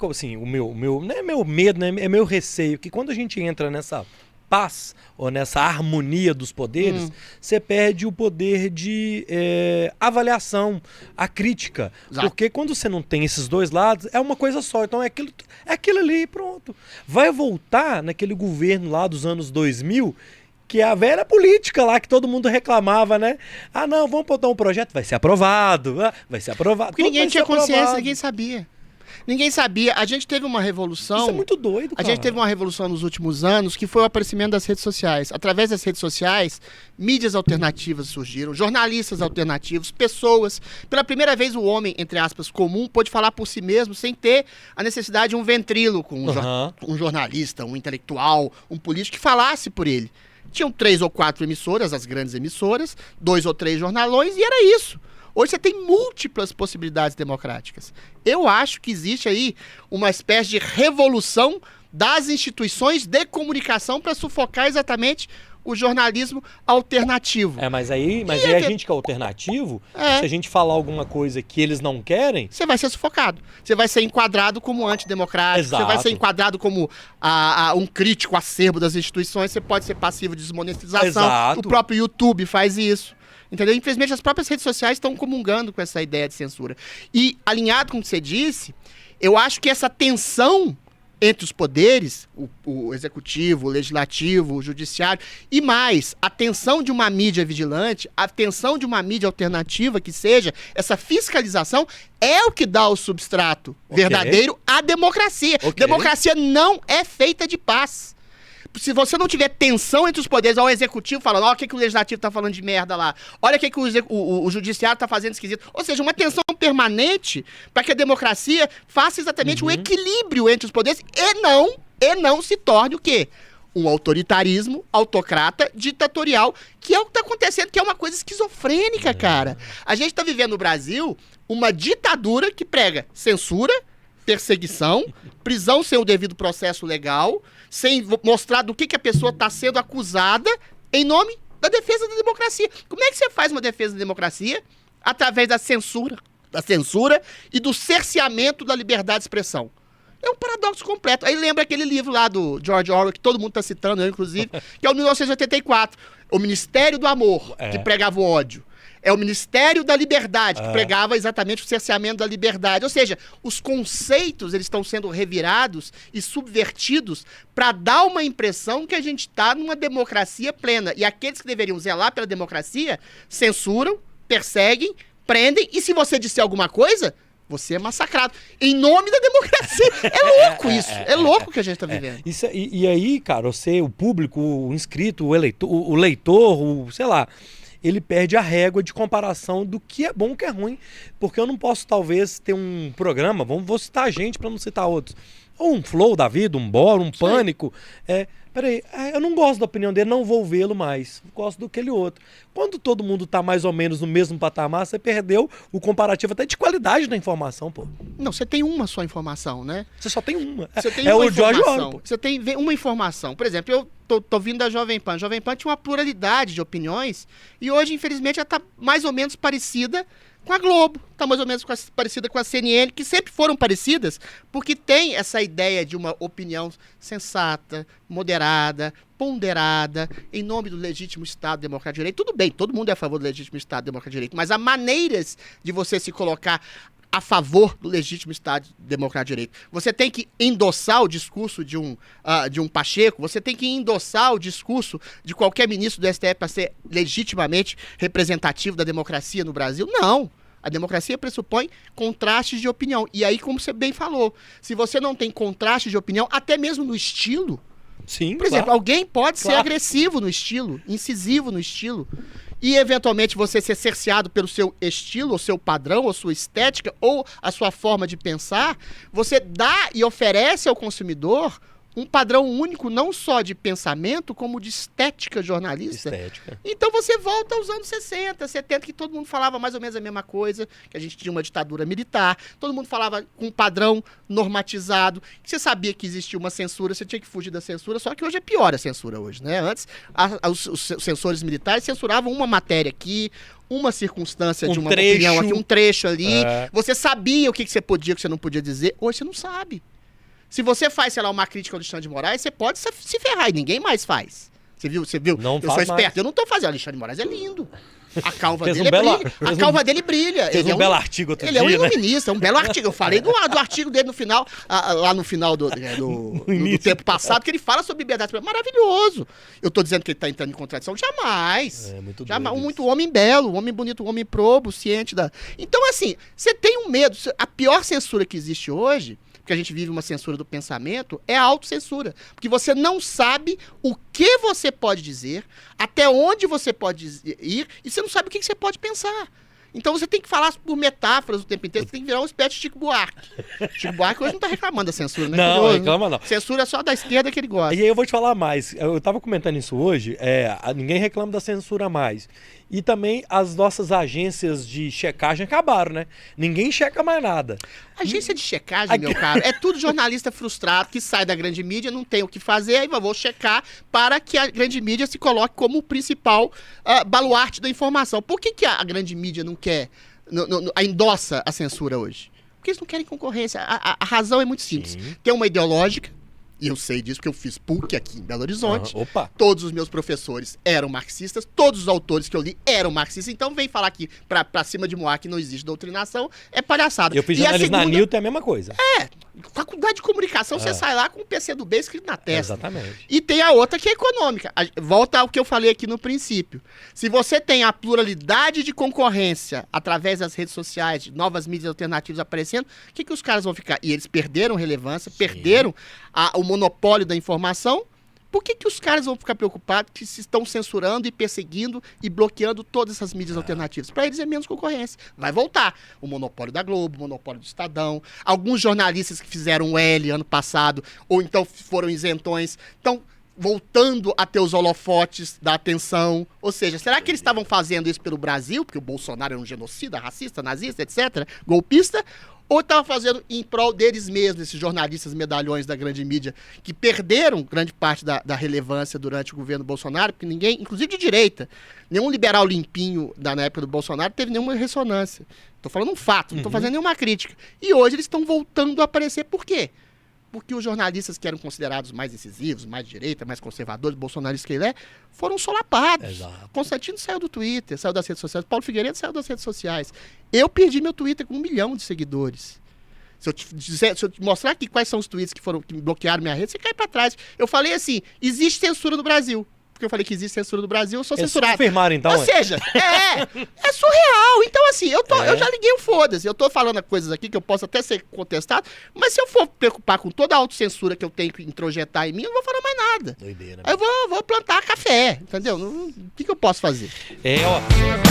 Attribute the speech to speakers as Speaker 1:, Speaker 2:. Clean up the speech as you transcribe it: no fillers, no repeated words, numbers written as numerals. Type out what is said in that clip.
Speaker 1: Assim, não é meu medo, né? É meu receio, que quando a gente entra nessa paz ou nessa harmonia dos poderes, você perde o poder de avaliação, a crítica.
Speaker 2: Exato.
Speaker 1: Porque quando você não tem esses dois lados, é uma coisa só. Então é aquilo ali e pronto. Vai voltar naquele governo lá dos anos 2000, que é a velha política lá que todo mundo reclamava, né? Ah, não, vamos botar um projeto, vai ser aprovado, vai ser aprovado.
Speaker 2: Porque ninguém tinha consciência,
Speaker 1: aprovado.
Speaker 2: ninguém sabia. Ninguém sabia. A gente teve uma revolução...
Speaker 1: Isso é muito doido, cara.
Speaker 2: A gente teve uma revolução nos últimos anos que foi o aparecimento das redes sociais. Através das redes sociais, mídias alternativas surgiram, jornalistas alternativos, pessoas. Pela primeira vez o homem, entre aspas, comum, pôde falar por si mesmo sem ter a necessidade de um ventríloco, um jornalista, um intelectual, um político que falasse por ele. Tinham 3 ou 4 emissoras, as grandes emissoras, 2 ou 3 jornalões e era isso. Hoje você tem múltiplas possibilidades democráticas. Eu acho que existe aí uma espécie de revolução das instituições de comunicação para sufocar exatamente o jornalismo alternativo.
Speaker 1: Mas aí a gente que é alternativo, se a gente falar alguma coisa que eles não querem...
Speaker 2: Você vai ser sufocado. Você vai ser enquadrado como antidemocrático.
Speaker 1: Exato.
Speaker 2: Você vai ser enquadrado como um crítico acerbo das instituições. Você pode ser passivo de desmonetização.
Speaker 1: Exato.
Speaker 2: O próprio YouTube faz isso. Entendeu? Infelizmente, as próprias redes sociais estão comungando com essa ideia de censura. E, alinhado com o que você disse, eu acho que essa tensão entre os poderes, o executivo, o legislativo, o judiciário, e mais, a tensão de uma mídia vigilante, a tensão de uma mídia alternativa que seja, essa fiscalização, é o que dá o substrato verdadeiro à democracia. Democracia não é feita de paz. Se você não tiver tensão entre os poderes, o executivo falando, olha o que o legislativo tá falando de merda lá, olha o que o judiciário tá fazendo esquisito. Ou seja, uma tensão permanente para que a democracia faça exatamente um equilíbrio entre os poderes e não se torne o quê? Um autoritarismo, autocrata, ditatorial, que é o que tá acontecendo, que é uma coisa esquizofrênica, cara. A gente tá vivendo no Brasil uma ditadura que prega censura, perseguição, prisão sem o devido processo legal, sem mostrar do que a pessoa está sendo acusada em nome da defesa da democracia. Como é que você faz uma defesa da democracia? Através da censura e do cerceamento da liberdade de expressão. É um paradoxo completo. Aí lembra aquele livro lá do George Orwell, que todo mundo está citando, eu inclusive, que é o 1984, O Ministério do Amor, que pregava o ódio. É o Ministério da Liberdade, que pregava exatamente o cerceamento da liberdade. Ou seja, os conceitos eles estão sendo revirados e subvertidos para dar uma impressão que a gente está numa democracia plena. E aqueles que deveriam zelar pela democracia censuram, perseguem, prendem, e se você disser alguma coisa, você é massacrado. Em nome da democracia. É louco isso. É louco o que a gente está vivendo.
Speaker 1: E aí, cara, o público, o inscrito, o leitor, sei lá... ele perde a régua de comparação do que é bom e o que é ruim. Porque eu não posso, talvez, ter um programa, vou citar a gente para não citar outros, ou um Flow da vida, um Bora, um Pânico. Peraí, eu não gosto da opinião dele, não vou vê-lo mais. Gosto do aquele outro. Quando todo mundo tá mais ou menos no mesmo patamar, você perdeu o comparativo até de qualidade da informação, pô.
Speaker 2: Não, você tem uma só informação, né?
Speaker 1: Você só tem uma.
Speaker 2: Você tem uma informação. Você tem uma informação. Por exemplo, eu tô vindo da Jovem Pan. A Jovem Pan tinha uma pluralidade de opiniões e hoje, infelizmente, ela tá mais ou menos parecida com a Globo, tá mais ou menos parecida com a CNN, que sempre foram parecidas, porque tem essa ideia de uma opinião sensata, moderada, ponderada, em nome do legítimo Estado Democrático de Direito. Tudo bem, todo mundo é a favor do legítimo Estado Democrático de Direito, mas há maneiras de você se colocar a favor do legítimo Estado Democrático de Direito. Você tem que endossar o discurso de um Pacheco, você tem que endossar o discurso de qualquer ministro do STF para ser legitimamente representativo da democracia no Brasil? Não. A democracia pressupõe contrastes de opinião. E aí, como você bem falou, se você não tem contraste de opinião, até mesmo no estilo...
Speaker 1: Sim,
Speaker 2: por exemplo, alguém pode ser agressivo no estilo, incisivo no estilo, e eventualmente você ser cerceado pelo seu estilo, ou seu padrão, ou sua estética, ou a sua forma de pensar, você dá e oferece ao consumidor um padrão único, não só de pensamento, como de estética jornalista.
Speaker 1: Estética.
Speaker 2: Então você volta aos anos 60, 70, que todo mundo falava mais ou menos a mesma coisa, que a gente tinha uma ditadura militar, todo mundo falava com um padrão normatizado, que você sabia que existia uma censura, você tinha que fugir da censura, só que hoje é pior a censura hoje, né? Antes, os censores militares censuravam uma matéria aqui, uma circunstância de uma opinião aqui, um trecho ali. Você sabia o que você podia, o que você não podia dizer. Hoje você não sabe. Se você faz, sei lá, uma crítica ao Alexandre de Moraes, você pode se ferrar e ninguém mais faz. Você viu?
Speaker 1: Não
Speaker 2: eu sou esperto,
Speaker 1: mais.
Speaker 2: Eu não tô fazendo. O Alexandre de Moraes é lindo. A calva
Speaker 1: Fez
Speaker 2: dele brilha. A calva dele brilha.
Speaker 1: Fez
Speaker 2: Ele
Speaker 1: um belo artigo outro dia,
Speaker 2: Ele é um
Speaker 1: né?
Speaker 2: iluminista, um belo artigo. Eu falei do artigo dele no final, lá no final do tempo passado, que ele fala sobre liberdade. Maravilhoso. Eu tô dizendo que ele tá entrando em contradição? Jamais.
Speaker 1: É muito
Speaker 2: Jamais.
Speaker 1: doido
Speaker 2: Muito homem belo, um homem bonito, um homem probo, ciente da... Então, assim, você tem um medo. A pior censura que existe hoje, porque a gente vive uma censura do pensamento, é a autocensura. Porque você não sabe o que você pode dizer, até onde você pode ir, e você não sabe o que você pode pensar. Então você tem que falar por metáforas o tempo inteiro, você tem que virar uma espécie de Chico Buarque. Chico Buarque hoje não tá reclamando da censura, né?
Speaker 1: Não, reclama não.
Speaker 2: Censura é só da esquerda que ele gosta.
Speaker 1: E aí eu vou te falar mais. Eu tava comentando isso hoje, ninguém reclama da censura mais. E também as nossas agências de checagem acabaram, né? Ninguém checa mais nada.
Speaker 2: Agência de checagem, meu caro, é tudo jornalista frustrado que sai da grande mídia, não tem o que fazer, aí vou checar para que a grande mídia se coloque como o principal baluarte da informação. Por que a grande mídia não quer, endossa a censura hoje? Porque eles não querem concorrência. A razão é muito simples.
Speaker 1: Sim.
Speaker 2: Tem uma ideológica, e eu sei disso porque eu fiz PUC aqui em Belo Horizonte.
Speaker 1: Opa!
Speaker 2: Todos os meus professores eram marxistas, todos os autores que eu li eram marxistas, então vem falar aqui pra cima de Moá que não existe doutrinação, é palhaçada.
Speaker 1: Eu fiz
Speaker 2: e
Speaker 1: jornalismo na Newton, é a mesma coisa.
Speaker 2: Faculdade de comunicação, você sai lá com o PC do B escrito na testa.
Speaker 1: Exatamente.
Speaker 2: E tem a outra que é econômica. Volta ao que eu falei aqui no princípio. Se você tem a pluralidade de concorrência através das redes sociais, de novas mídias alternativas aparecendo, o que os caras vão ficar? E eles perderam relevância, perderam o monopólio da informação. Por que os caras vão ficar preocupados que se estão censurando e perseguindo e bloqueando todas essas mídias alternativas? Para eles é menos concorrência. Vai voltar. O monopólio da Globo, o monopólio do Estadão. Alguns jornalistas que fizeram L ano passado, ou então foram isentões, estão voltando a ter os holofotes da atenção. Ou seja, será que eles estavam fazendo isso pelo Brasil, porque o Bolsonaro é um genocida, racista, nazista, etc., golpista? Ou estava fazendo em prol deles mesmos, esses jornalistas medalhões da grande mídia, que perderam grande parte da relevância durante o governo Bolsonaro, porque ninguém, inclusive de direita, nenhum liberal limpinho na época do Bolsonaro teve nenhuma ressonância. Estou falando um fato, não estou fazendo nenhuma crítica. E hoje eles estão voltando a aparecer. Por quê? Porque os jornalistas que eram considerados mais decisivos, mais de direita, mais conservadores, bolsonaristas que ele é, foram solapados.
Speaker 1: Exato.
Speaker 2: Constantino saiu do Twitter, saiu das redes sociais. Paulo Figueiredo saiu das redes sociais. Eu perdi meu Twitter com 1 milhão de seguidores. Se eu te mostrar aqui quais são os tweets que bloquearam minha rede, você cai pra trás. Eu falei assim, existe censura no Brasil. Porque eu falei que existe censura no Brasil, eu sou censurado.
Speaker 1: Confirmaram, então.
Speaker 2: Ou seja, é surreal. Então, assim, eu já liguei o foda-se. Eu tô falando coisas aqui que eu posso até ser contestado, mas se eu for preocupar com toda a autocensura que eu tenho que introjetar em mim, eu não vou falar mais nada.
Speaker 1: Doideira.
Speaker 2: Aí eu vou plantar café, entendeu? O que eu posso fazer?
Speaker 1: Ó.